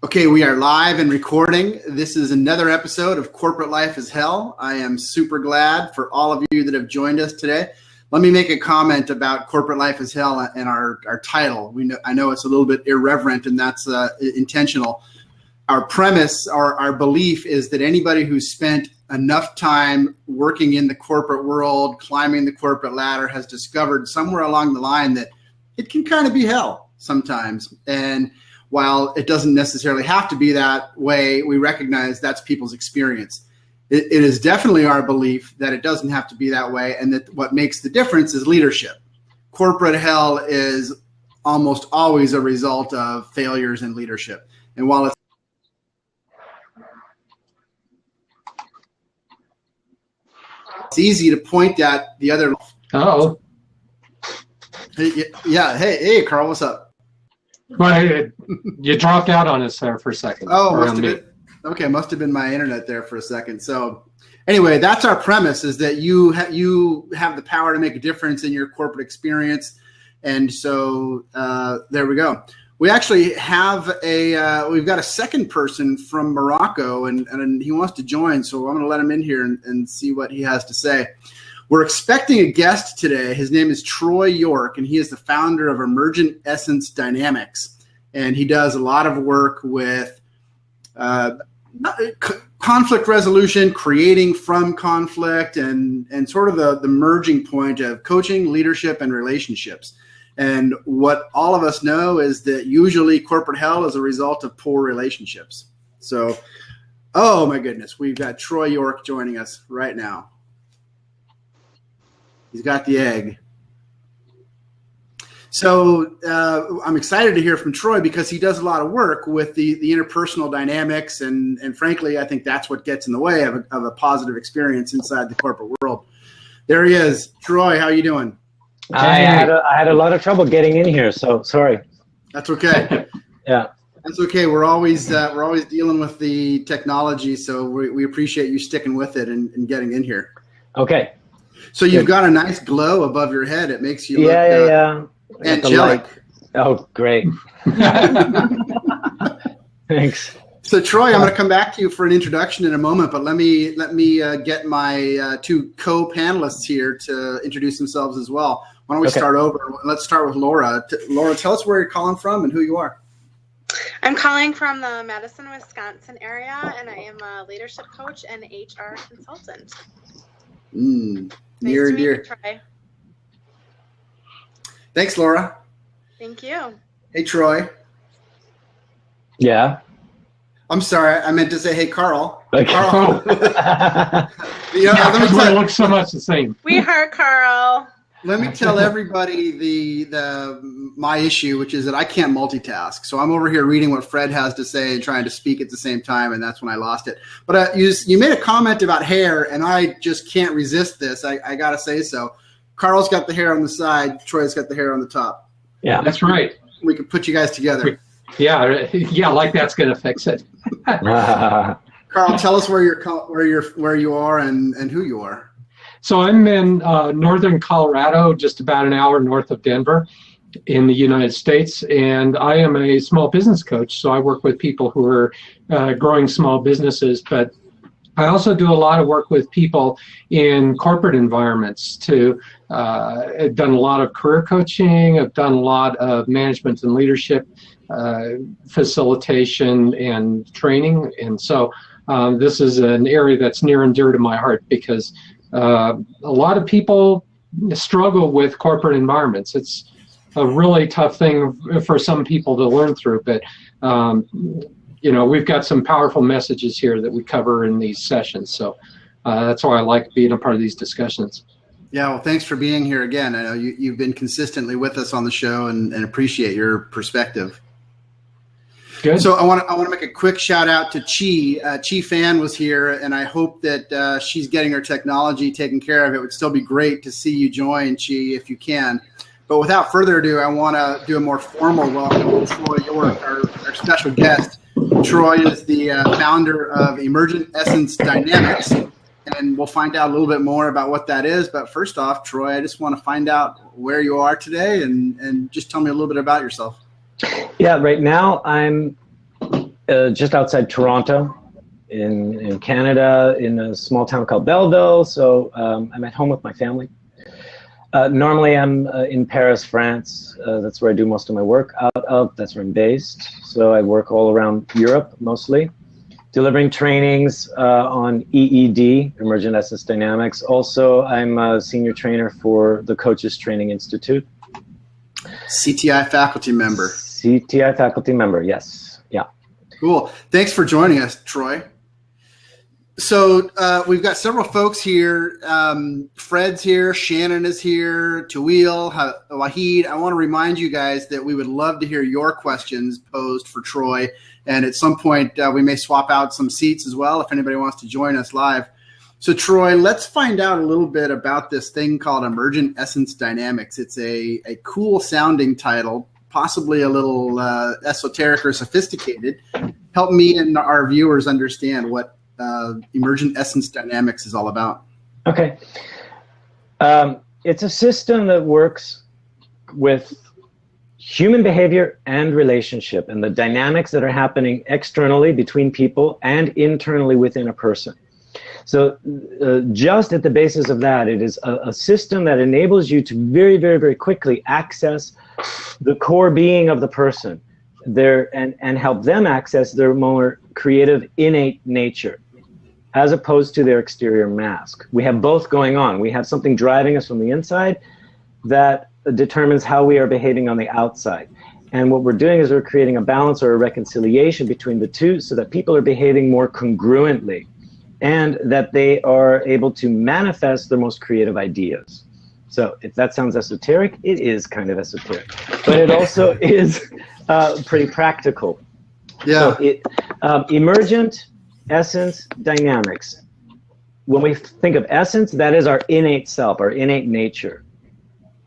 Okay, we are live and recording. This is another episode of Corporate Life is Hell. I am super glad for all of you that have joined us today. Let me make a comment about Corporate Life is Hell and our title. I know it's a little bit irreverent, and that's intentional. Our premise, our belief is that anybody who's spent enough time working in the corporate world, climbing the corporate ladder, has discovered somewhere along the line that it can kind of be hell sometimes. And while it doesn't necessarily have to be that way, we recognize that's people's experience. It is definitely our belief that it doesn't have to be that way, and that what makes the difference is leadership. Corporate hell is almost always a result of failures in leadership. And while it's easy to point at the other. Oh. Yeah. Hey, Carl, what's up? Well, you dropped out on us there for a second. Oh, must have been my internet there for a second. So anyway, that's our premise, is that you have the power to make a difference in your corporate experience. And so there we go. We actually have we've got a second person from Morocco, and he wants to join. So I'm going to let him in here and see what he has to say. We're expecting a guest today. His name is Troy York, and he is the founder of Emergent Essence Dynamics. And he does a lot of work with conflict resolution, creating from conflict, and sort of the merging point of coaching, leadership, and relationships. And what all of us know is that usually corporate hell is a result of poor relationships. So, oh my goodness, we've got Troy York joining us right now. He's got the egg. So I'm excited to hear from Troy because he does a lot of work with the interpersonal dynamics, and frankly, I think that's what gets in the way of a positive experience inside the corporate world. There he is. Troy, how are you doing? I had a lot of trouble getting in here, so sorry. That's okay. Yeah. That's okay. We're always dealing with the technology, so we appreciate you sticking with it and getting in here. Okay. So you've got a nice glow above your head. It makes you look angelic. Oh, great. Thanks. So Troy, I'm going to come back to you for an introduction in a moment, but let me get my two co-panelists here to introduce themselves as well. Why don't we start over? Let's start with Laura. Laura, tell us where you're calling from and who you are. I'm calling from the Madison, Wisconsin area, and I am a leadership coach and HR consultant. Near and dear. Thanks, Laura. Thank you. Hey, Troy. Yeah. I'm sorry. I meant to say, hey, Carl. Okay. Carl. We look so much the same. We heard Carl. Let me tell everybody my issue, which is that I can't multitask. So I'm over here reading what Fred has to say and trying to speak at the same time, and that's when I lost it. But you made a comment about hair, and I just can't resist this. I got to say so. Carl's got the hair on the side. Troy's got the hair on the top. Yeah, that's right. We could put you guys together. Yeah, like that's going to fix it. Carl, tell us where you are and who you are. So I'm in northern Colorado, just about an hour north of Denver in the United States, and I am a small business coach. So I work with people who are growing small businesses, but I also do a lot of work with people in corporate environments too. I've done a lot of career coaching. I've done a lot of management and leadership facilitation and training. And so this is an area that's near and dear to my heart because a lot of people struggle with corporate environments. It's a really tough thing for some people to learn through, but we've got some powerful messages here that we cover in these sessions. So that's why I like being a part of these discussions. Yeah, well, thanks for being here again. I know you've been consistently with us on the show and appreciate your perspective. Good. So I want to make a quick shout out to Chi. Chi Fan was here, and I hope that she's getting her technology taken care of. It would still be great to see you join, Chi, if you can. But without further ado, I want to do a more formal welcome to Troy York, our special guest. Troy is the founder of Emergent Essence Dynamics, and we'll find out a little bit more about what that is. But first off, Troy, I just want to find out where you are today and just tell me a little bit about yourself. Yeah, right now I'm just outside Toronto, in Canada, in a small town called Belleville. So I'm at home with my family. Normally I'm in Paris, France. That's where I do most of my work out of. That's where I'm based. So I work all around Europe mostly, delivering trainings on EED, Emergent Essence Dynamics. Also, I'm a senior trainer for the Coaches Training Institute. CTI faculty member. CTI faculty member, yes. Yeah. Cool. Thanks for joining us, Troy. So we've got several folks here. Fred's here. Shannon is here. Tawil, Wahid. I want to remind you guys that we would love to hear your questions posed for Troy. And at some point, we may swap out some seats as well if anybody wants to join us live. So Troy, let's find out a little bit about this thing called Emergent Essence Dynamics. It's a cool sounding title, possibly a little esoteric or sophisticated. Help me and our viewers understand what Emergent Essence Dynamics is all about. Okay. It's a system that works with human behavior and relationship and the dynamics that are happening externally between people and internally within a person. So just at the basis of that, it is a system that enables you to very, very, very quickly access the core being of the person and help them access their more creative, innate nature, as opposed to their exterior mask. We have both going on. We have something driving us from the inside that determines how we are behaving on the outside. And what we're doing is we're creating a balance or a reconciliation between the two so that people are behaving more congruently and that they are able to manifest their most creative ideas. So if that sounds esoteric, it is kind of esoteric, but it also is pretty practical. Yeah. So Emergent Essence Dynamics. When we think of essence, that is our innate self, our innate nature,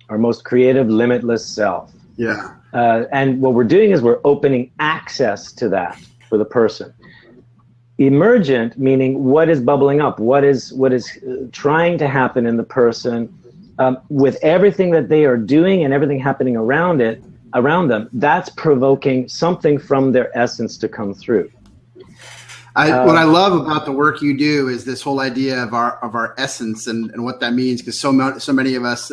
our most creative, limitless self. Yeah. And what we're doing is we're opening access to that for the person. Emergent, meaning what is bubbling up, what is trying to happen in the person, with everything that they are doing and everything happening around them, that's provoking something from their essence to come through. What I love about the work you do is this whole idea of our essence and what that means, because so many of us,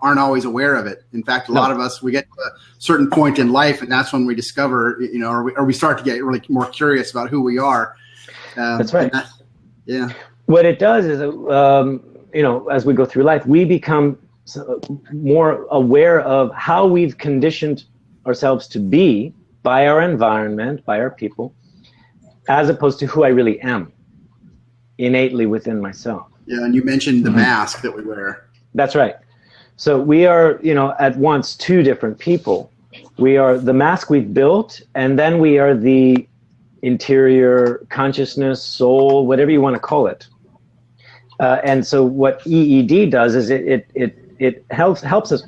aren't always aware of it. In fact, a lot of us, we get to a certain point in life, and that's when we discover, or we start to get really more curious about who we are. That's right. Yeah. What it does is, as we go through life, we become more aware of how we've conditioned ourselves to be by our environment, by our people, as opposed to who I really am innately within myself. Yeah, and you mentioned the mask that we wear. That's right. So we are, at once two different people. We are the mask we've built, and then we are the interior consciousness, soul, whatever you want to call it. And so what EED does is it helps us,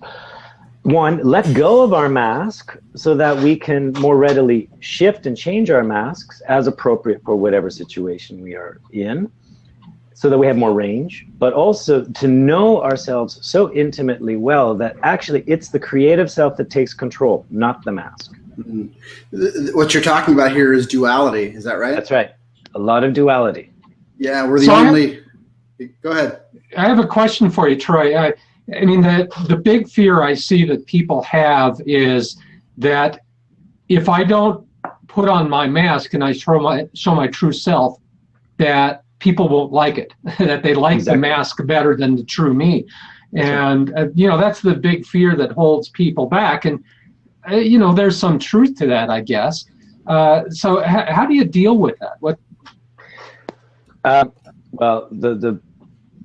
one, let go of our mask so that we can more readily shift and change our masks as appropriate for whatever situation we are in, so that we have more range, but also to know ourselves so intimately well that actually it's the creative self that takes control, not the mask. Mm-hmm. What you're talking about here is duality. Is that right? That's right. A lot of duality. Yeah, we're the only... Go ahead. I have a question for you, Troy. I mean, the big fear I see that people have is that if I don't put on my mask and I show my true self, that people won't like it, that they like the mask better than the true me. And, that's the big fear that holds people back. And, there's some truth to that, I guess. So how do you deal with that? Well,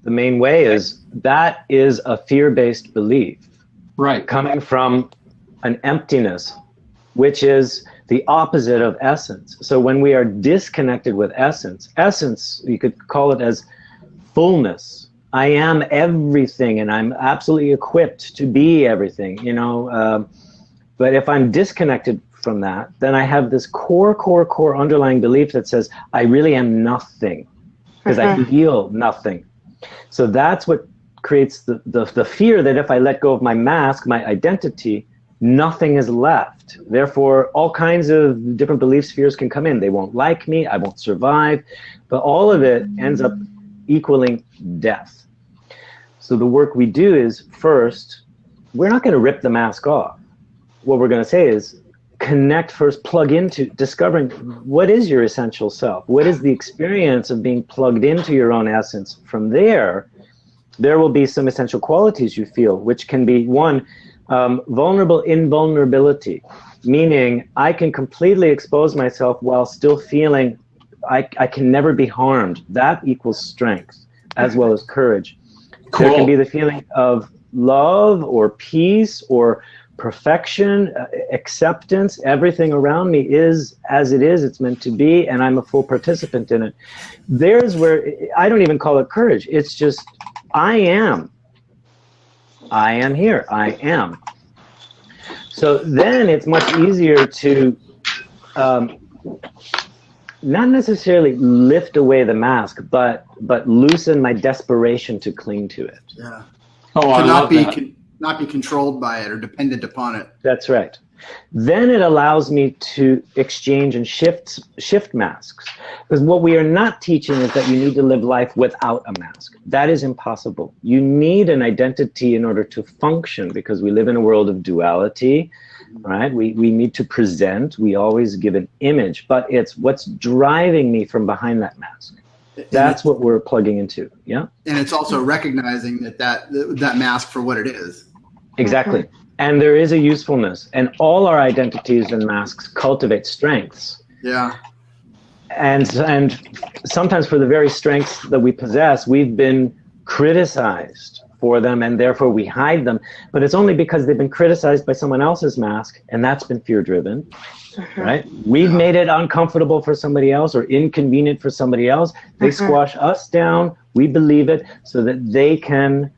the main way is that is a fear-based belief, right, coming from an emptiness, which is the opposite of essence. So when we are disconnected with essence, you could call it as fullness. I am everything, and I'm absolutely equipped to be everything, but if I'm disconnected from that, then I have this core underlying belief that says I really am nothing because I feel nothing. So that's what creates the fear that if I let go of my mask, my identity, nothing is left. Therefore, all kinds of different belief spheres can come in. They won't like me, I won't survive, but all of it ends up equaling death. So the work we do is, first, we're not going to rip the mask off. What we're going to say is, connect first, plug into discovering what is your essential self. What is the experience of being plugged into your own essence? From there will be some essential qualities you feel, which can be, one, vulnerable invulnerability, meaning I can completely expose myself while still feeling I can never be harmed. That equals strength as well as courage. Cool. There can be the feeling of love or peace or perfection, acceptance. Everything around me is as it is, it's meant to be, and I'm a full participant in it. There's where I don't even call it courage. It's just I am here, I am. So then it's much easier to not necessarily lift away the mask, but loosen my desperation to cling to it. Yeah. Oh, I love that. Not be controlled by it or dependent upon it. That's right. Then it allows me to exchange and shift masks. Because what we are not teaching is that you need to live life without a mask. That is impossible. You need an identity in order to function, because we live in a world of duality, right? We need to present. We always give an image, but it's what's driving me from behind that mask. That's what we're plugging into. Yeah. And it's also recognizing that mask for what it is. Exactly. And there is a usefulness, and all our identities and masks cultivate strengths. Yeah. And sometimes for the very strengths that we possess, we've been criticized for them, and therefore we hide them. But it's only because they've been criticized by someone else's mask, and that's been fear-driven, right? We've made it uncomfortable for somebody else or inconvenient for somebody else. They squash us down. We believe it so that they can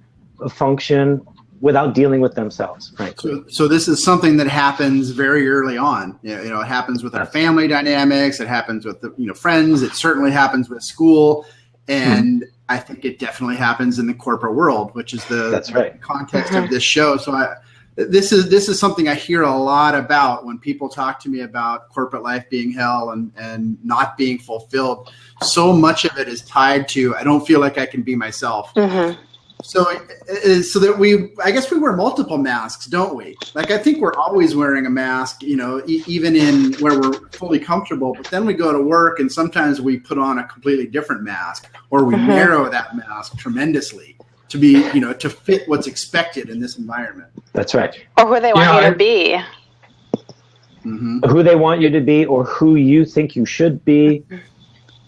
function without dealing with themselves, frankly. So this is something that happens very early on. You know, it happens with our family dynamics. It happens with friends. It certainly happens with school, and I think it definitely happens in the corporate world, which is the context of this show. So this is something I hear a lot about when people talk to me about corporate life being hell and not being fulfilled. So much of it is tied to I don't feel like I can be myself. So that I guess we wear multiple masks, don't we? Like, I think we're always wearing a mask, even in where we're fully comfortable, but then we go to work and sometimes we put on a completely different mask, or we narrow that mask tremendously to be, to fit what's expected in this environment. That's right. Or who they want you to be. Who they want you to be, or who you think you should be.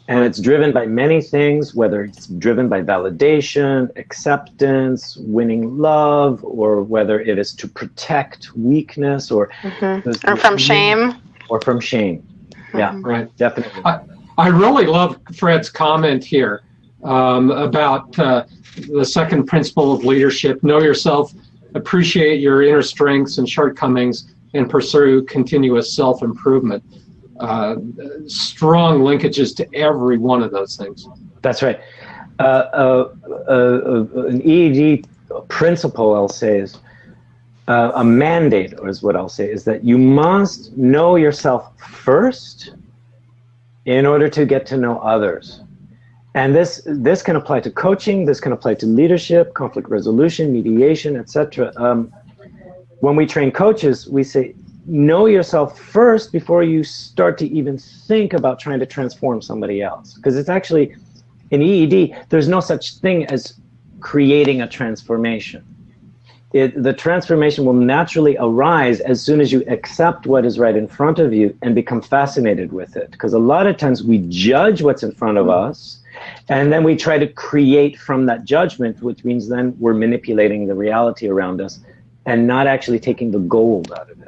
And it's driven by many things, whether it's driven by validation, acceptance, winning love, or whether it is to protect weakness, or from shame. Or from shame. Yeah, right. Definitely. I really love Fred's comment here about the second principle of leadership: know yourself, appreciate your inner strengths and shortcomings, and pursue continuous self-improvement. Strong linkages to every one of those things. That's right. An EEG principle, I'll say, is a mandate, or is what I'll say, is that you must know yourself first in order to get to know others. And this can apply to coaching, this can apply to leadership, conflict resolution, mediation, etc. When we train coaches, we say, know yourself first before you start to even think about trying to transform somebody else. Because it's actually, in EED, there's no such thing as creating a transformation. The transformation will naturally arise as soon as you accept what is right in front of you and become fascinated with it. Because a lot of times we judge what's in front of us, and then we try to create from that judgment, which means then we're manipulating the reality around us and not actually taking the gold out of it.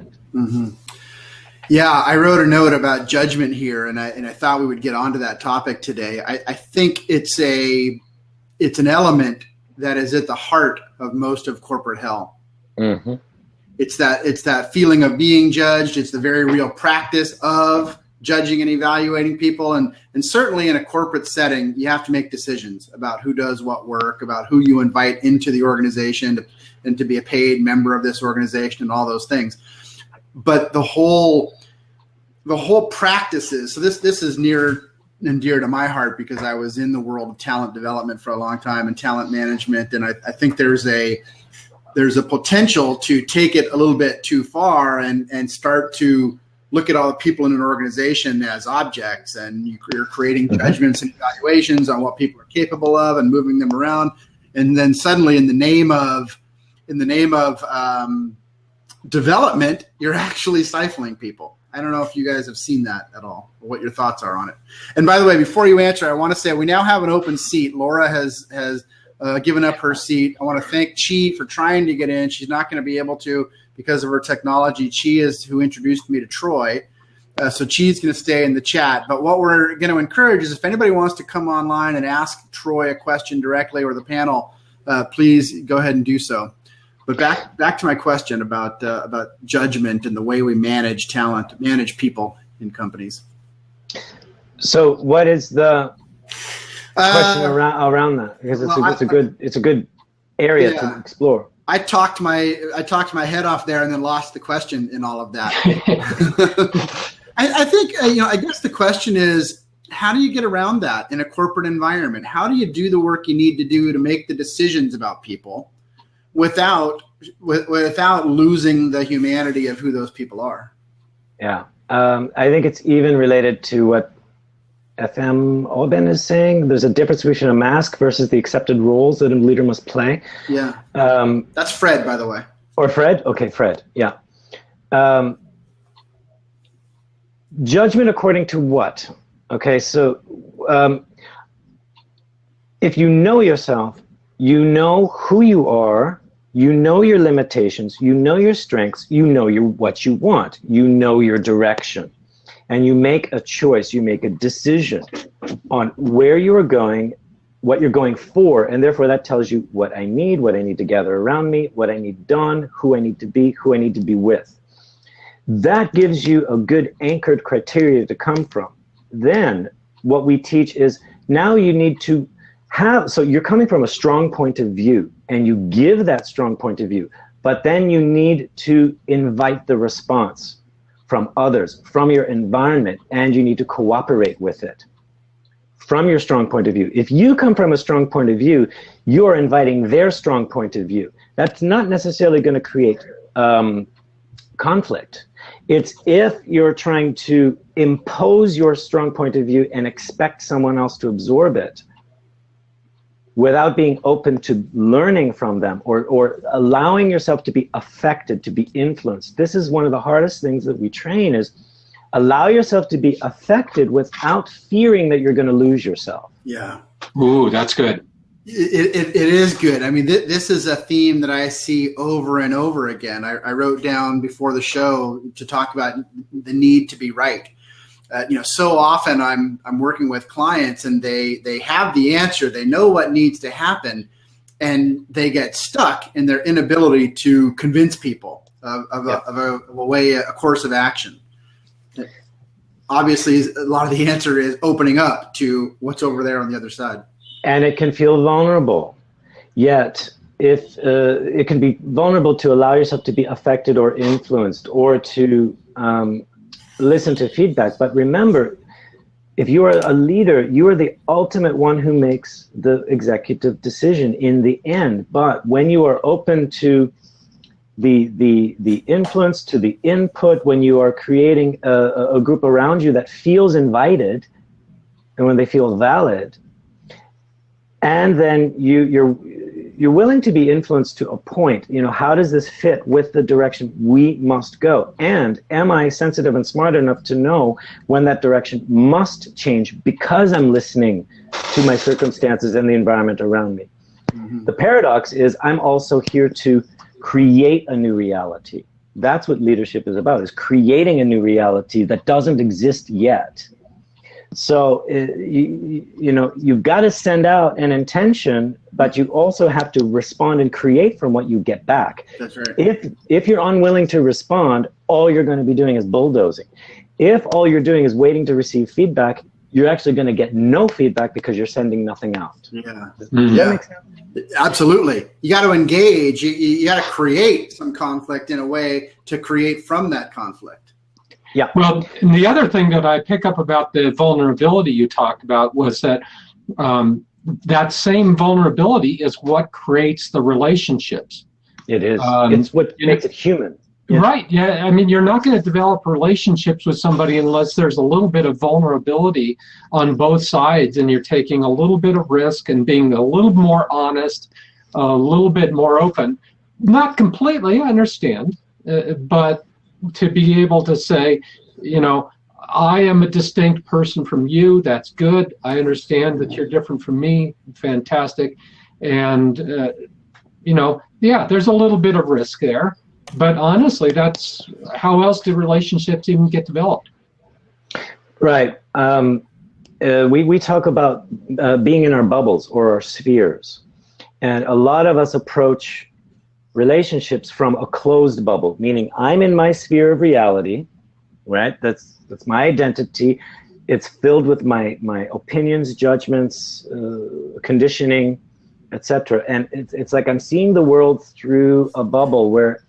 Yeah, I wrote a note about judgment here, and I thought we would get onto that topic today. I think it's an element that is at the heart of most of corporate hell. It's that feeling of being judged. It's the very real practice of judging and evaluating people. And certainly in a corporate setting, you have to make decisions about who does what work, about who you invite into the organization and to be a paid member of this organization and all those things. But the whole practices, so this is near and dear to my heart because I was in the world of talent development for a long time and talent management. And I think there's a potential to take it a little bit too far and start to look at all the people in an organization as objects, and you're creating judgments and evaluations on what people are capable of and moving them around. And then suddenly in the name of development, you're actually stifling people. I don't know if you guys have seen that at all, or what your thoughts are on it. And by the way, before you answer, I want to say we now have an open seat. Laura has given up her seat. I want to thank Chi for trying to get in. She's not going to be able to because of her technology. Chi is who introduced me to Troy. So Chi's going to stay in the chat. But what we're going to encourage is if anybody wants to come online and ask Troy a question directly or the panel, please go ahead and do so. But back to my question about judgment and the way we manage talent, manage people in companies. So what is the question around that? Because it's a good area to explore. I talked my head off there and then lost the question in all of that. I think I guess the question is, how do you get around that in a corporate environment? How do you do the work you need to do to make the decisions about people without losing the humanity of who those people are? Yeah, I think it's even related to what FM Oben is saying. There's a difference between a mask versus the accepted roles that a leader must play. Yeah, that's Fred, by the way. Or Fred? Okay, Fred, yeah. Judgment according to what? Okay, so if you know yourself, you know who you are, you know your limitations, you know your strengths, you know what you want, you know your direction. And you make a choice, you make a decision on where you are going, what you're going for, and therefore that tells you what I need to gather around me, what I need done, who I need to be with. That gives you a good anchored criteria to come from. Then what we teach is now you need to so you're coming from a strong point of view and you give that strong point of view, but then you need to invite the response from others, from your environment, and you need to cooperate with it from your strong point of view. If you come from a strong point of view, you're inviting their strong point of view. That's not necessarily going to create conflict. It's if you're trying to impose your strong point of view and expect someone else to absorb it without being open to learning from them or allowing yourself to be affected, to be influenced. This is one of the hardest things that we train is allow yourself to be affected without fearing that you're going to lose yourself. Yeah. Ooh, that's good. It is good. I mean, this is a theme that I see over and over again. I wrote down before the show to talk about the need to be right. So often I'm working with clients and they have the answer, they know what needs to happen, and they get stuck in their inability to convince people of a course of action. Obviously, a lot of the answer is opening up to what's over there on the other side. And it can feel vulnerable, yet if it can be vulnerable to allow yourself to be affected or influenced or to listen to feedback. But remember, if you are a leader, you are the ultimate one who makes the executive decision in the end. But when you are open to the influence, to the input, when you are creating a group around you that feels invited, and when they feel valid, and then you're willing to be influenced to a point, how does this fit with the direction we must go? And am I sensitive and smart enough to know when that direction must change because I'm listening to my circumstances and the environment around me? Mm-hmm. The paradox is I'm also here to create a new reality. That's what leadership is about, is creating a new reality that doesn't exist yet. So, you've got to send out an intention, but you also have to respond and create from what you get back. That's right. If you're unwilling to respond, all you're going to be doing is bulldozing. If all you're doing is waiting to receive feedback, you're actually going to get no feedback because you're sending nothing out. Yeah. Does that make sense? Absolutely. You got to engage. You got to create some conflict in a way to create from that conflict. Yeah. Well, and the other thing that I pick up about the vulnerability you talked about was that that same vulnerability is what creates the relationships. It is. It's what makes it human. Yeah. Right. Yeah. I mean, you're not going to develop relationships with somebody unless there's a little bit of vulnerability on both sides, and you're taking a little bit of risk and being a little more honest, a little bit more open. Not completely, I understand, but to be able to say, you know, I am a distinct person from you. That's good. I understand that you're different from me. Fantastic. And, you know, yeah, there's a little bit of risk there. But honestly, that's how else do relationships even get developed? Right. We talk about being in our bubbles or our spheres. And a lot of us approach relationships from a closed bubble, meaning I'm in my sphere of reality, right? That's my identity. It's filled with my opinions, judgments, conditioning, etc. And it's like I'm seeing the world through a bubble where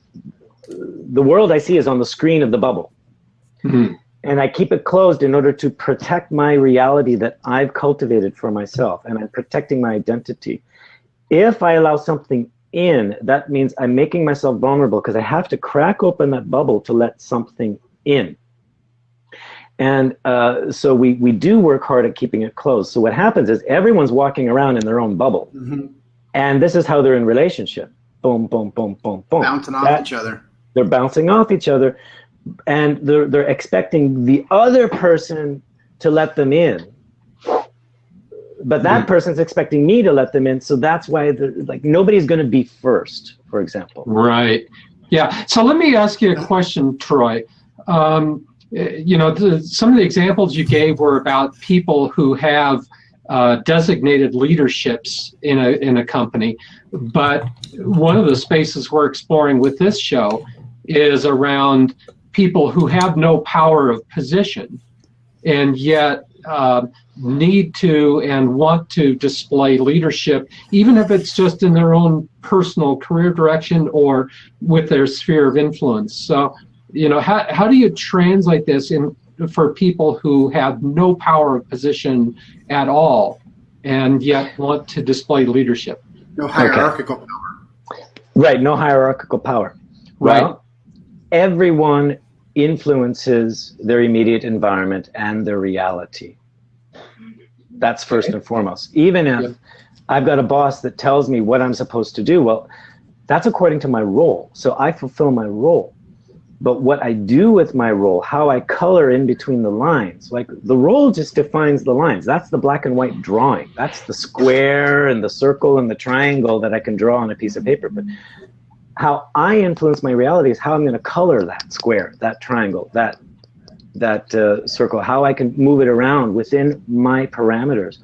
the world I see is on the screen of the bubble. Mm-hmm. And I keep it closed in order to protect my reality that I've cultivated for myself, and I'm protecting my identity. If I allow something in, that means I'm making myself vulnerable because I have to crack open that bubble to let something in. And so we do work hard at keeping it closed. So what happens is everyone's walking around in their own bubble. Mm-hmm. And this is how they're in relationship. Boom, boom, boom, boom, boom. Bouncing off each other. They're bouncing off each other, and they're expecting the other person to let them in. But that person's expecting me to let them in, so that's why like nobody's going to be first, for example. Right. Yeah. So let me ask you a question, Troy. You know, some of the examples you gave were about people who have designated leaderships in a company, but one of the spaces we're exploring with this show is around people who have no power of position and yet need to and want to display leadership, even if it's just in their own personal career direction or with their sphere of influence. So, you know, how do you translate this for people who have no power of position at all and yet want to display leadership? No hierarchical power. Right, no hierarchical power. Right. Well, everyone influences their immediate environment and their reality. That's first and foremost. Even if I've got a boss that tells me what I'm supposed to do, well, that's according to my role. So I fulfill my role. But what I do with my role, how I color in between the lines, like the role just defines the lines. That's the black and white drawing. That's the square and the circle and the triangle that I can draw on a piece of paper. But how I influence my reality is how I'm going to color that square, that triangle, that circle, how I can move it around within my parameters.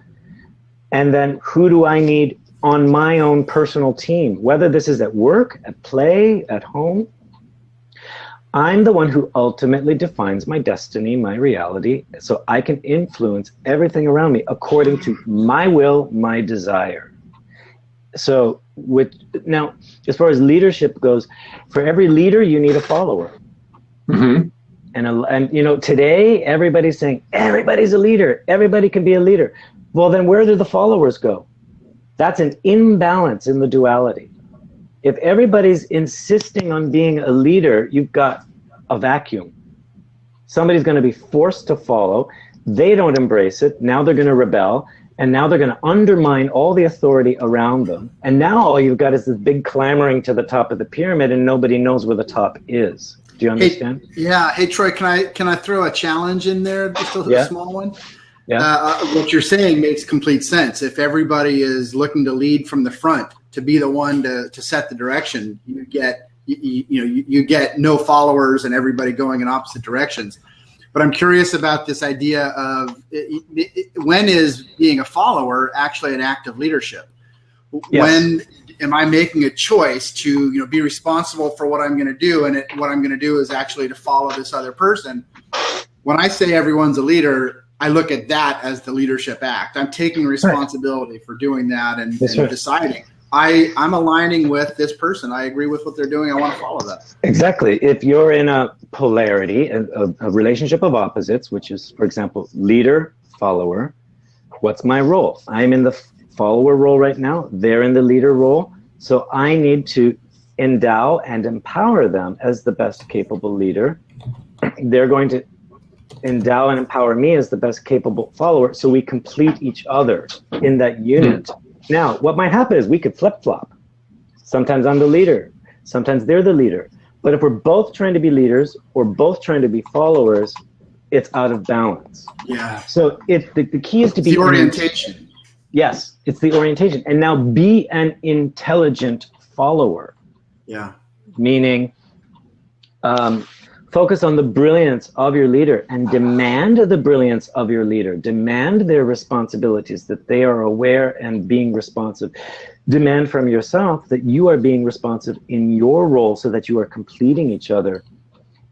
And then who do I need on my own personal team, whether this is at work, at play, at home? I'm the one who ultimately defines my destiny, my reality, so I can influence everything around me according to my will, my desire. So now, as far as leadership goes, for every leader, you need a follower. Mm-hmm. And you know, today, everybody's saying, everybody's a leader. Everybody can be a leader. Well, then where do the followers go? That's an imbalance in the duality. If everybody's insisting on being a leader, you've got a vacuum. Somebody's going to be forced to follow. They don't embrace it. Now they're going to rebel. And now they're going to undermine all the authority around them. And now all you've got is this big clamoring to the top of the pyramid, and nobody knows where the top is. Do you understand? Hey, Troy, can I throw a challenge in there, just a small one? Yeah. What you're saying makes complete sense. If everybody is looking to lead from the front, to be the one to set the direction, you get no followers and everybody going in opposite directions. But I'm curious about this idea of when is being a follower actually an act of leadership? Yes. When am I making a choice to be responsible for what I'm going to do, and what I'm going to do is actually to follow this other person? when I say everyone's a leader, I look at that as the leadership act. I'm taking responsibility for doing that and deciding. I'm aligning with this person. I agree with what they're doing. I want to follow that. Exactly. If you're in a polarity, a relationship of opposites, which is, for example, leader, follower, what's my role? I'm in the follower role right now. They're in the leader role. So I need to endow and empower them as the best capable leader. They're going to endow and empower me as the best capable follower. So we complete each other in that unit. Now, what might happen is we could flip-flop. Sometimes I'm the leader. Sometimes they're the leader. But if we're both trying to be leaders or both trying to be followers, it's out of balance. Yeah. So the key is to be... the orientation. Yes, it's the orientation. And now be an intelligent follower. Yeah. Meaning focus on the brilliance of your leader and demand the brilliance of your leader. Demand their responsibilities, that they are aware and being responsive. Demand from yourself that you are being responsive in your role so that you are completing each other.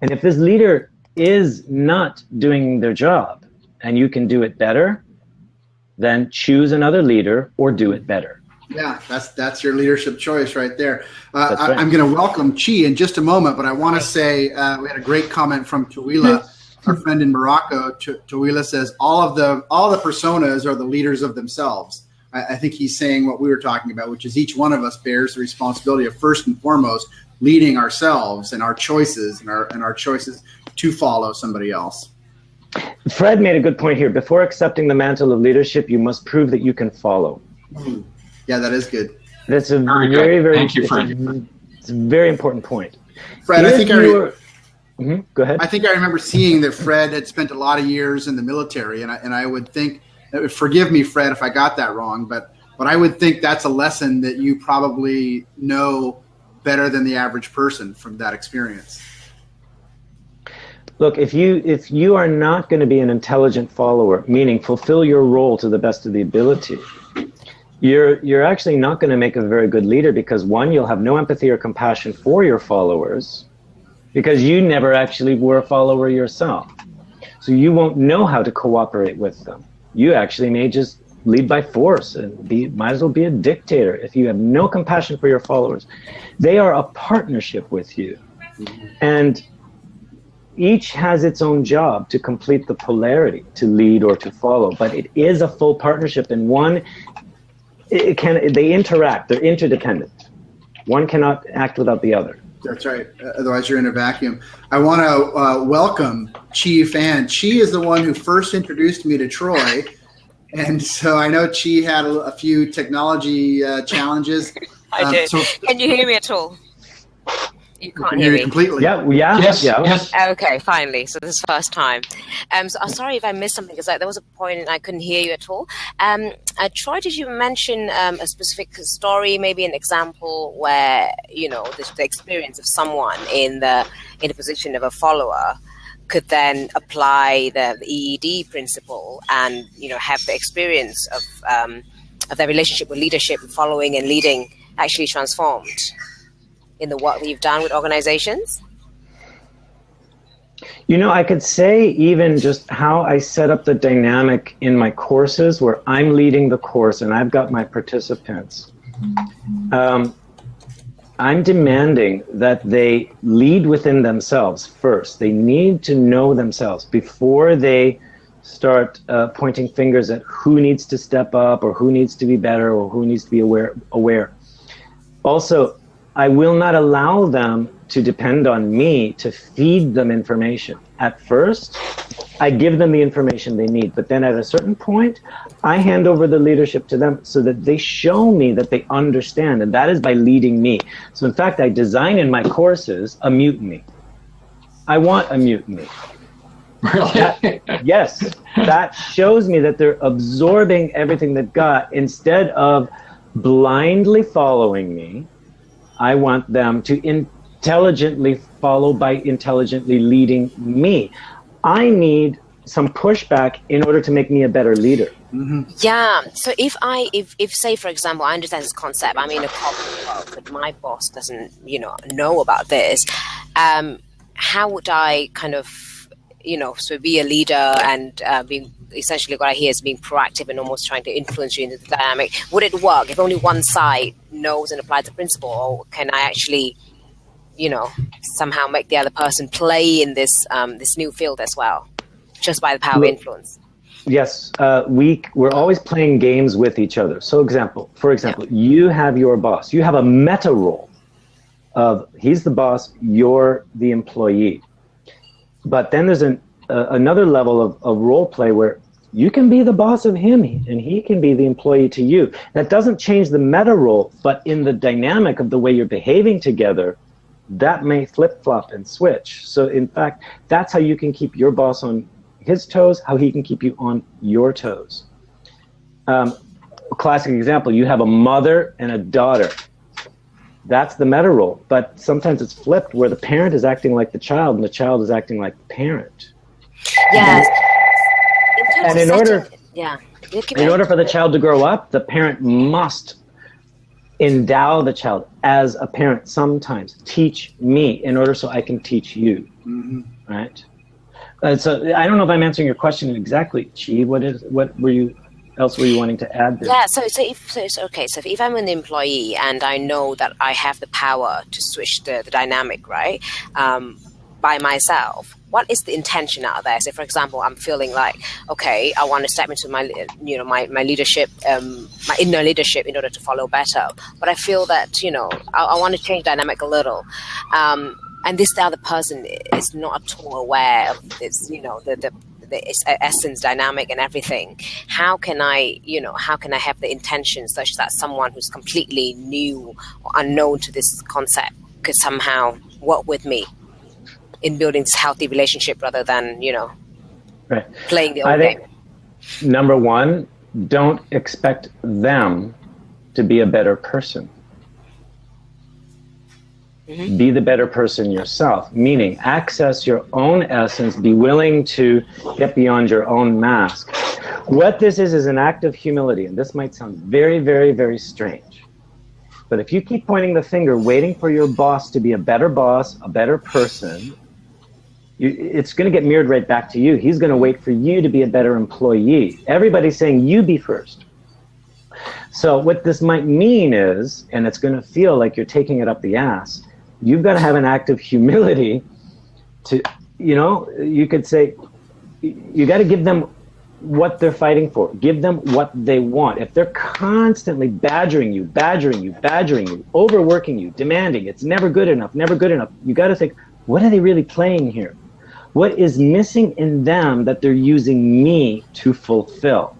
And if this leader is not doing their job and you can do it better, then choose another leader or do it better. Yeah, that's your leadership choice right there. Right. I'm going to welcome Chi in just a moment, but I want to say we had a great comment from Tawila, our friend in Morocco. Tawila says all the personas are the leaders of themselves. I think he's saying what we were talking about, which is each one of us bears the responsibility of first and foremost leading ourselves and our choices and our choices to follow somebody else. Fred made a good point here. Before accepting the mantle of leadership, you must prove that you can follow. Yeah, that is good. That's a Very very Thank you, Fred. It's a very important point. Fred, I think Go ahead. I think I remember seeing that Fred had spent a lot of years in the military, and I would think, forgive me, Fred, if I got that wrong, but I would think that's a lesson that you probably know better than the average person from that experience. Look, if you are not going to be an intelligent follower, meaning fulfill your role to the best of the ability, you're actually not going to make a very good leader, because one, you'll have no empathy or compassion for your followers because you never actually were a follower yourself. So you won't know how to cooperate with them. You actually may just lead by force and might as well be a dictator if you have no compassion for your followers. They are a partnership with you. And each has its own job to complete the polarity, to lead or to follow, but it is a full partnership, and one, they interact, they're interdependent. One cannot act without the other. That's right. Otherwise, you're in a vacuum. I want to welcome Chi Fan. Chi is the one who first introduced me to Troy, and so I know Chi had a few technology challenges. I did. So can you hear me at all? You can't can hear me completely. Yeah. Yes. Okay, finally. So this is the first time. So I'm sorry if I missed something, because there was a point and I couldn't hear you at all. Troy, did you mention a specific story, maybe an example where the experience of someone in the position of a follower could then apply the EED principle and have the experience of their relationship with leadership, following and leading actually transformed in the work that you've done with organizations? I could say even just how I set up the dynamic in my courses, where I'm leading the course and I've got my participants. I'm demanding that they lead within themselves first. They need to know themselves before they start pointing fingers at who needs to step up or who needs to be better or who needs to be aware. Also, I will not allow them to depend on me to feed them information. At first, I give them the information they need, but then at a certain point, I hand over the leadership to them so that they show me that they understand, and that is by leading me. So in fact, I design in my courses a mutiny. I want a mutiny. Really? Yes, that shows me that they're absorbing everything they've got. Instead of blindly following me, I want them to intelligently follow by intelligently leading me. I need some pushback in order to make me a better leader. Mm-hmm. Yeah. So if say, for example, I understand this concept, I'm in a corporate world, but my boss doesn't, know about this, how would I kind of, so be a leader and being essentially what I hear is being proactive and almost trying to influence you into the dynamic. Would it work if only one side knows and applies the principle, or can I actually, somehow make the other person play in this this new field as well, just by the power of influence? Yes, we're always playing games with each other. So, for example, you have your boss. You have a meta role of he's the boss, you're the employee. But then there's another level of role play where you can be the boss of him and he can be the employee to you. That doesn't change the meta role, but in the dynamic of the way you're behaving together, that may flip-flop and switch. So in fact, that's how you can keep your boss on his toes, how he can keep you on your toes. A classic example, you have a mother and a daughter. That's the meta role, but sometimes it's flipped where the parent is acting like the child and the child is acting like the parent. Yes. And in order for the child to grow up, the parent must endow the child as a parent sometimes. Teach me in order so I can teach you, right? So I don't know if I'm answering your question exactly, Chi. What were you wanting to add there? Yeah, so if I'm an employee and I know that I have the power to switch the dynamic, right, by myself, what is the intention out there? So, for example, I'm feeling like, okay, I want to step into my, my leadership, my inner leadership in order to follow better. But I feel that, I want to change dynamic a little. And the other person is not at all aware of this, the essence, dynamic, and everything. How can I have the intention such that someone who's completely new or unknown to this concept could somehow work with me in building this healthy relationship rather than, right, playing the old game? Number one, don't expect them to be a better person. Be the better person yourself, meaning access your own essence, be willing to get beyond your own mask. What this is an act of humility, and this might sound very, very, very strange. But if you keep pointing the finger, waiting for your boss to be a better boss, a better person, it's going to get mirrored right back to you. He's going to wait for you to be a better employee. Everybody's saying you be first. So what this might mean is, and it's going to feel like you're taking it up the ass, you've got to have an act of humility to, you could say, you got to give them what they're fighting for. Give them what they want. If they're constantly badgering you, overworking you, demanding, it's never good enough, you got to think, what are they really playing here? What is missing in them that they're using me to fulfill?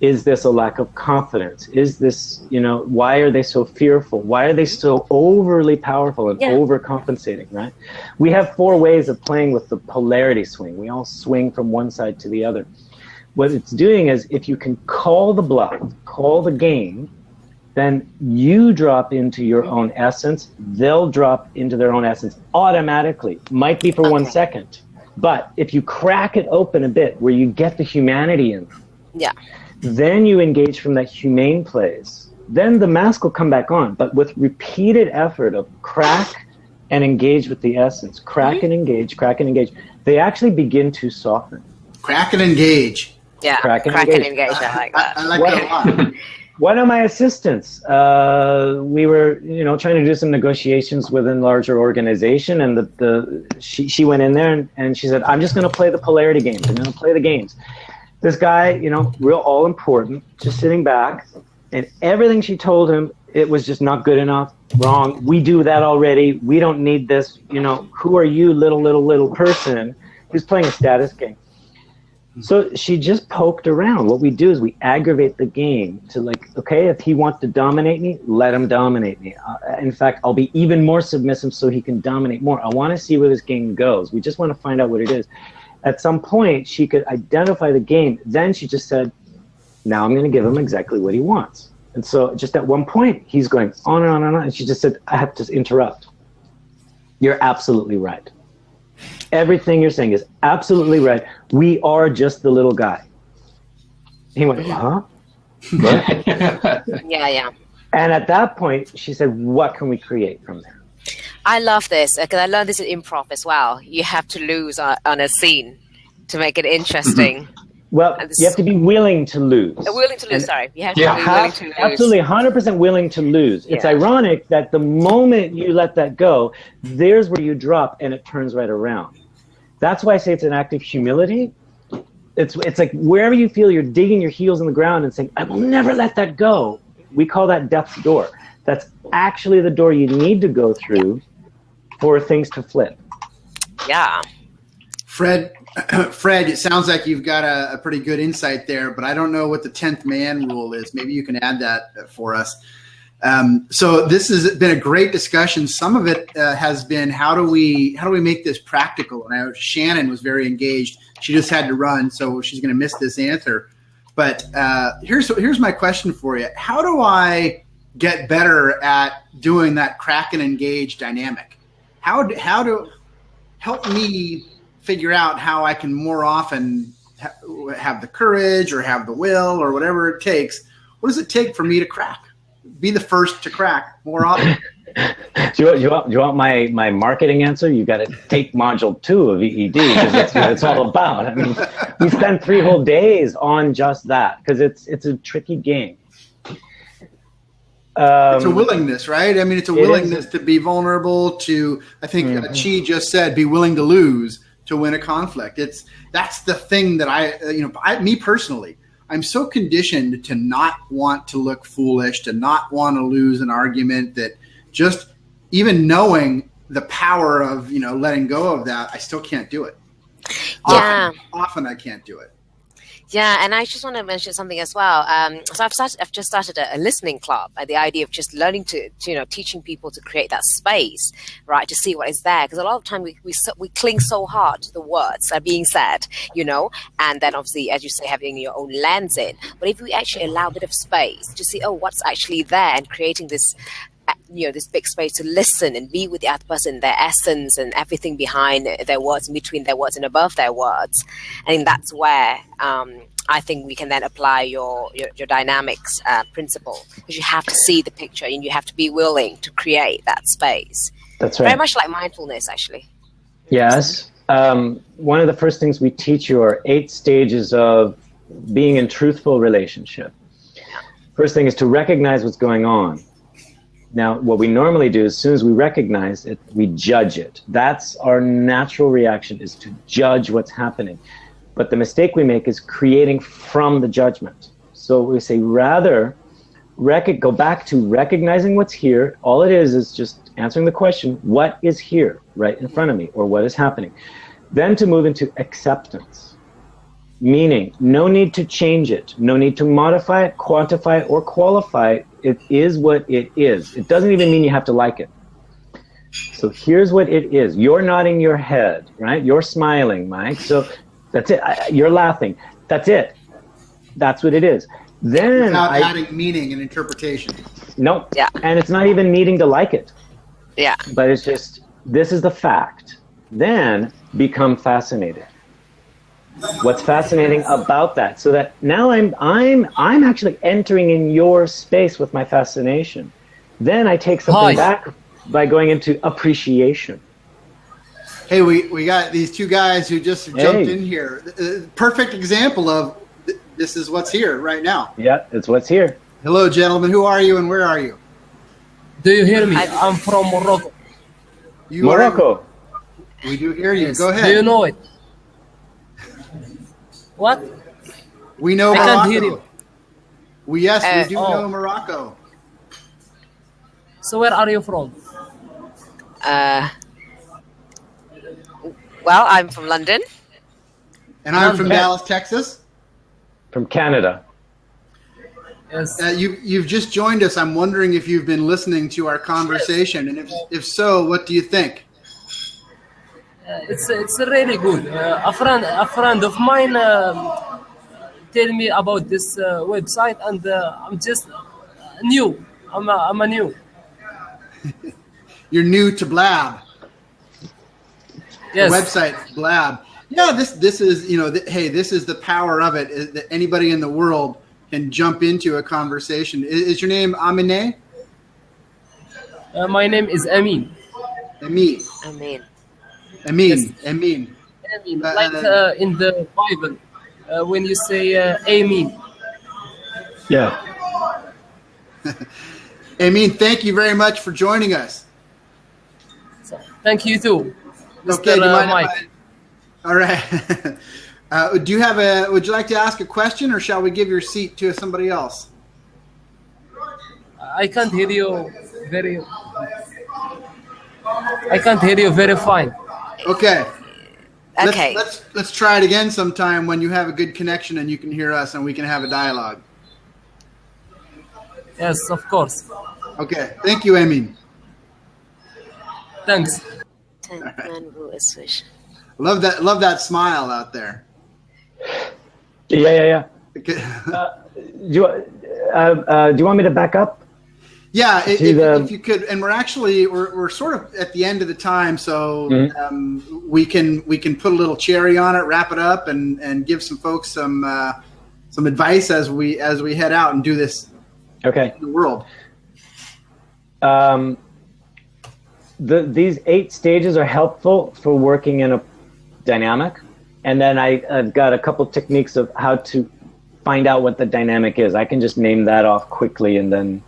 Is this a lack of confidence? Is this, why are they so fearful? Why are they so overly powerful and overcompensating, right? We have 4 ways of playing with the polarity swing. We all swing from one side to the other. What it's doing is, if you can call the bluff, call the game, then you drop into your own essence. They'll drop into their own essence automatically. Might be for 1 second. But if you crack it open a bit, where you get the humanity in them, then you engage from that humane place. Then the mask will come back on, but with repeated effort of crack and engage with the essence. Crack and engage, they actually begin to soften. Crack and engage. Yeah, crack and engage. I like that. I like that a lot. One of my assistants, we were, trying to do some negotiations within a larger organization, and she went in there and she said, I'm just going to play the polarity games. I'm going to play the games. This guy, real all important, just sitting back, and everything she told him, it was just not good enough, wrong. We do that already. We don't need this. Who are you, little person? Who's playing a status game? So she just poked around. What we do is we aggravate the game to, like, okay, if he wants to dominate me, let him dominate me. In fact, I'll be even more submissive so he can dominate more. I want to see where this game goes. We just want to find out what it is. At some point, she could identify the game. Then she just said, now I'm going to give him exactly what he wants. And so just at one point, he's going on and on and on. And she just said, I have to interrupt. You're absolutely right. Everything you're saying is absolutely right. We are just the little guy. He went, huh? Yeah. And at that point, she said, what can we create from there? I love this because I learned this in improv as well. You have to lose on a scene to make it interesting. Well, you have to be willing to lose. Willing to lose, And sorry. You have to be willing to lose. Absolutely, 100% willing to lose. It's ironic that the moment you let that go, there's where you drop and it turns right around. That's why I say it's an act of humility. It's like wherever you feel you're digging your heels in the ground and saying, I will never let that go. We call that death's door. That's actually the door you need to go through for things to flip. Yeah. Fred, it sounds like you've got a pretty good insight there, but I don't know what the 10th man rule is. Maybe you can add that for us. So this has been a great discussion. Some of it has been how do we make this practical? And I know Shannon was very engaged. She just had to run, so she's going to miss this answer. But here's my question for you. How do I get better at doing that crack and engage dynamic? How to help me figure out how I can more often have the courage or have the will or whatever it takes. What does it take for me to crack? Be the first to crack more often. Do you want my marketing answer? You got to take module 2 of EED because that's what it's all about. I mean, we spend 3 whole days on just that because it's a tricky game. It's a willingness, right? I mean, it's a willingness to be vulnerable, to, I think Chi just said, be willing to lose to win a conflict. That's the thing that me personally, I'm so conditioned to not want to look foolish, to not want to lose an argument, that just even knowing the power of, letting go of that, I still can't do it. Often I can't do it. Yeah, and I just want to mention something as well. So I've just started a listening club, and the idea of just learning to teaching people to create that space, right, to see what is there. Because a lot of time we cling so hard to the words that are being said, and then obviously, as you say, having your own lens in. But if we actually allow a bit of space to see, what's actually there, and creating this, this big space to listen and be with the other person, their essence and everything behind their words, in between their words and above their words. I think that's where I think we can then apply your dynamics principle, because you have to see the picture and you have to be willing to create that space. That's right. Very much like mindfulness, actually. Yes. One of the first things we teach you are 8 stages of being in truthful relationship. First thing is to recognize what's going on. Now, what we normally do, as soon as we recognize it, we judge it. That's our natural reaction, is to judge what's happening. But the mistake we make is creating from the judgment. So we say rather, go back to recognizing what's here. All it is just answering the question, what is here right in front of me, or what is happening? Then to move into acceptance. Meaning, no need to change it, no need to modify it, quantify it, or qualify it. It is what it is. It doesn't even mean you have to like it. So here's what it is. You're nodding your head, right? You're smiling, Mike. So that's it. You're laughing. That's it. That's what it is. Then without adding meaning and interpretation. Nope. Yeah. And it's not even needing to like it. Yeah. But it's just, this is the fact. Then become fascinated. What's fascinating about that? So that now I'm actually entering in your space with my fascination. Then I take something back by going into appreciation. Hey, we got these 2 guys who just jumped in here. Perfect example of this is what's here right now. Yeah, it's what's here. Hello, gentlemen. Who are you and where are you? Do you hear me? I'm from Morocco. Morocco. We do hear you. Yes. Go ahead. Do you know it? What? We know I Morocco. can't hear you. We do know Morocco. So where are you from? Well, I'm from London. And I'm from Dallas, Texas. From Canada. Yes. You've just joined us. I'm wondering if you've been listening to our conversation, and if so, what do you think? It's really good. A friend of mine tell me about this website, and I'm just new. I'm a new. You're new to Blab. Yes. The website Blab. Yeah, this is hey, this is the power of it. Is that anybody in the world can jump into a conversation. Is your name Amine? My name is Amin. Amin. Amen. Amin. Yes. Amin. Amen. Like in the Bible, when you say Amen. Yeah. Amin, thank you very much for joining us. So, thank you too, Mr. Okay, do you mind Mike. all right. Would you like to ask a question, or shall we give your seat to somebody else? I can't hear you very fine. Okay. Okay. Let's try it again sometime when you have a good connection and you can hear us and we can have a dialogue. Yes, of course. Okay. Thank you, Amin. Thanks. Love that smile out there. Yeah. Okay. Do you want me to back up? Yeah, if you could, and we're sort of at the end of the time, so we can put a little cherry on it, wrap it up, and give some folks some advice as we head out and do this. Okay. In the world. These 8 stages are helpful for working in a dynamic, and then I've got a couple techniques of how to find out what the dynamic is. I can just name that off quickly, and then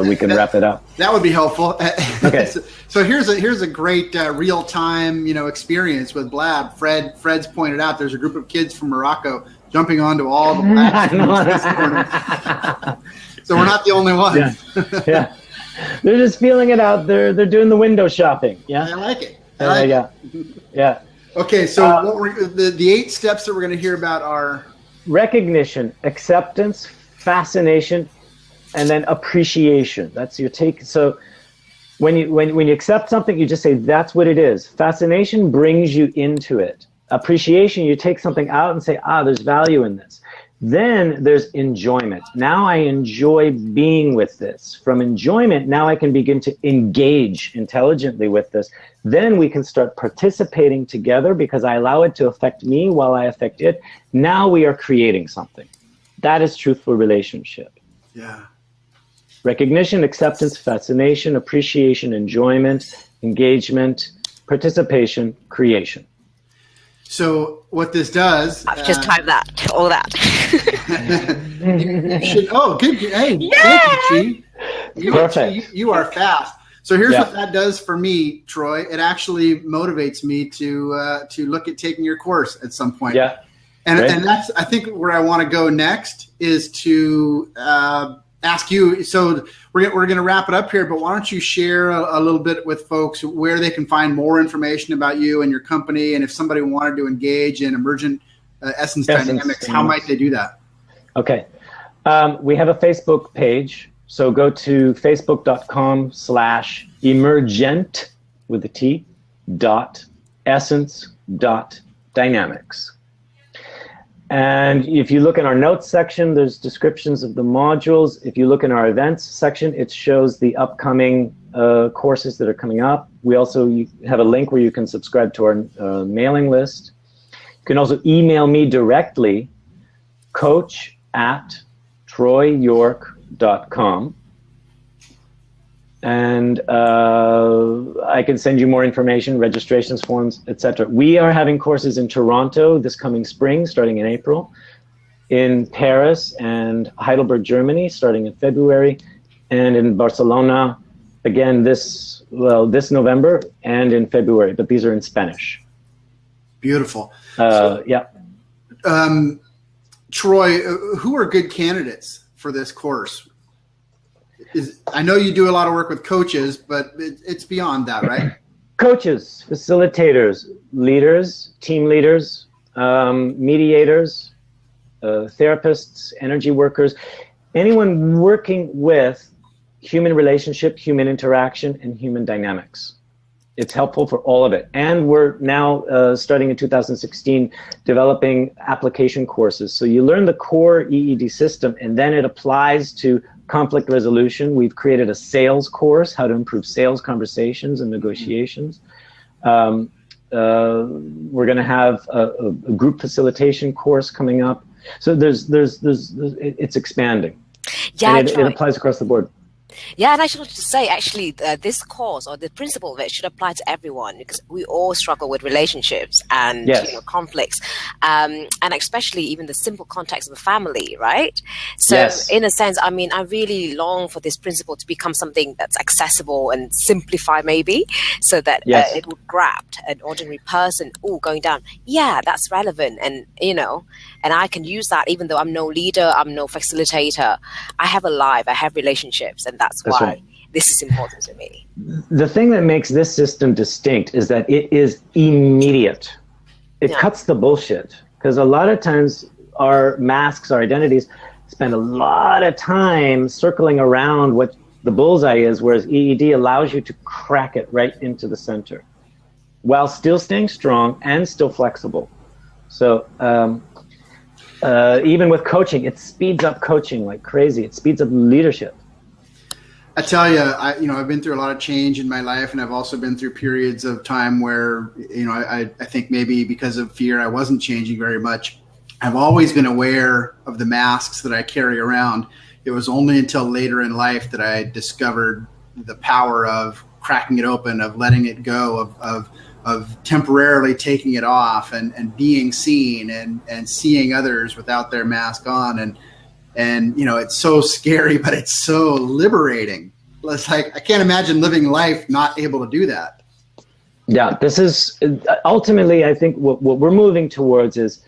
we can wrap it up. That would be helpful. Okay. So here's a great real time experience with Blab. Fred's pointed out there's a group of kids from Morocco jumping onto all the Blab. So we're not the only ones. Yeah. They're just feeling it out. They're doing the window shopping. Yeah. I like it. Yeah. Okay, so the 8 steps that we're going to hear about are recognition, acceptance, fascination, and then appreciation. That's your take. So when you accept something, you just say that's what it is. Fascination brings you into it. Appreciation, you take something out and say, there's value in this. Then there's enjoyment. Now I enjoy being with this. From enjoyment, now I can begin to engage intelligently with this. Then we can start participating together because I allow it to affect me while I affect it. Now we are creating something. That is truthful relationship. Yeah. Recognition, acceptance, fascination, appreciation, enjoyment, engagement, participation, creation. So what this does... I've just typed all that. you should, good. Hey, thank you, Chi. You are fast. So here's what that does for me, Troy. It actually motivates me to look at taking your course at some point. Yeah. And that's, I think, where I want to go next is to ask you. So we're going to wrap it up here, but why don't you share a little bit with folks where they can find more information about you and your company, and if somebody wanted to engage in emergent essence dynamics, how might they do that? Okay. We have a Facebook page. So go to facebook.com/emergent with a T .essence.dynamics. And if you look in our notes section, there's descriptions of the modules. If you look in our events section, it shows the upcoming courses that are coming up. We also have a link where you can subscribe to our mailing list. You can also email me directly, coach@troyyork.com. And I can send you more information, registrations forms, etc. We are having courses in Toronto this coming spring, starting in April, in Paris and Heidelberg, Germany, starting in February, and in Barcelona, again this November and in February, but these are in Spanish. Beautiful. Troy, who are good candidates for this course? I know you do a lot of work with coaches, but it's beyond that, right? Coaches, facilitators, leaders, team leaders, mediators, therapists, energy workers, anyone working with human relationship, human interaction, and human dynamics. It's helpful for all of it. And we're now, starting in 2016, developing application courses. So you learn the core EED system, and then it applies to conflict resolution. We've created a sales course, how to improve sales conversations and negotiations. We're going to have a group facilitation course coming up. So it's expanding. Yeah, and it applies across the board. Yeah, and I should also say, actually, this course or the principle of it should apply to everyone because we all struggle with relationships and Yes. conflicts, and especially even the simple context of a family, right? So, Yes. in a sense, I mean, I really long for this principle to become something that's accessible and simplified, maybe, so that Yes. it would grab an ordinary person. Oh, going down, yeah, that's relevant, and and I can use that even though I'm no leader, I'm no facilitator. I have a life, I have relationships, and that's That's why right. this is important to me. The thing that makes this system distinct is that it is immediate. It Yeah. cuts the bullshit. Because a lot of times our masks, our identities, spend a lot of time circling around what the bullseye is, whereas EED allows you to crack it right into the center while still staying strong and still flexible. So even with coaching, it speeds up coaching like crazy. It speeds up leadership. I tell you, I've been through a lot of change in my life, and I've also been through periods of time where, I think maybe because of fear, I wasn't changing very much. I've always been aware of the masks that I carry around. It was only until later in life that I discovered the power of cracking it open, of letting it go, of temporarily taking it off and being seen and seeing others without their mask on. And it's so scary, but it's so liberating. It's like, I can't imagine living life not able to do that. Yeah, this is ultimately, I think what we're moving towards is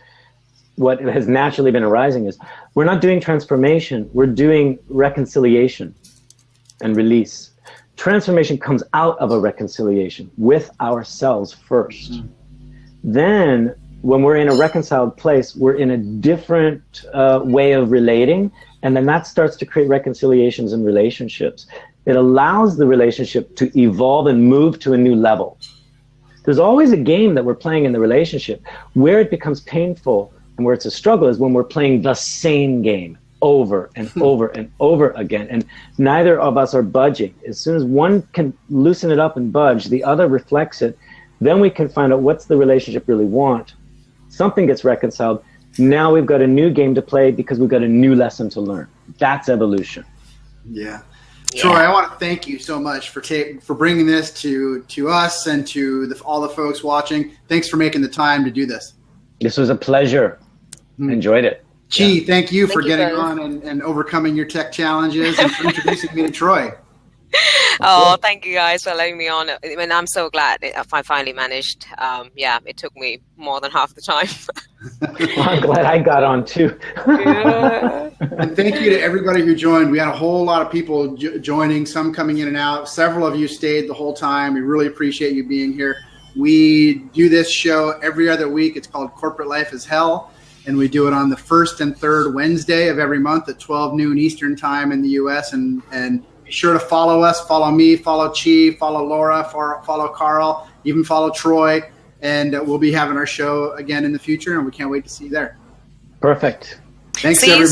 what has naturally been arising is we're not doing transformation, we're doing reconciliation and release. Transformation comes out of a reconciliation with ourselves first. Mm-hmm. Then when we're in a reconciled place, we're in a different way of relating, and then that starts to create reconciliations in relationships. It allows the relationship to evolve and move to a new level. There's always a game that we're playing in the relationship. Where it becomes painful and where it's a struggle is when we're playing the same game over and over and over again, and neither of us are budging. As soon as one can loosen it up and budge, the other reflects it, then we can find out what's the relationship really want. Something gets reconciled. Now we've got a new game to play because we've got a new lesson to learn. That's evolution. Yeah. Troy, I want to thank you so much for bringing this to us and to all the folks watching. Thanks for making the time to do this. This was a pleasure. Enjoyed it. Chi, thank you for getting on and overcoming your tech challenges and for introducing me to Troy. Oh, thank you guys for letting me on. I mean, I'm so glad I finally managed. It took me more than half the time. Well, I'm glad I got on too. Yeah. And thank you to everybody who joined. We had a whole lot of people joining, some coming in and out. Several of you stayed the whole time. We really appreciate you being here. We do this show every other week. It's called Corporate Life is Hell. And we do it on the first and third Wednesday of every month at 12 noon Eastern time in the U.S. And be sure to follow us, follow me, follow Chi, follow Laura, follow Carl, even follow Troy. And we'll be having our show again in the future, and we can't wait to see you there. Perfect. Thanks, See you everybody.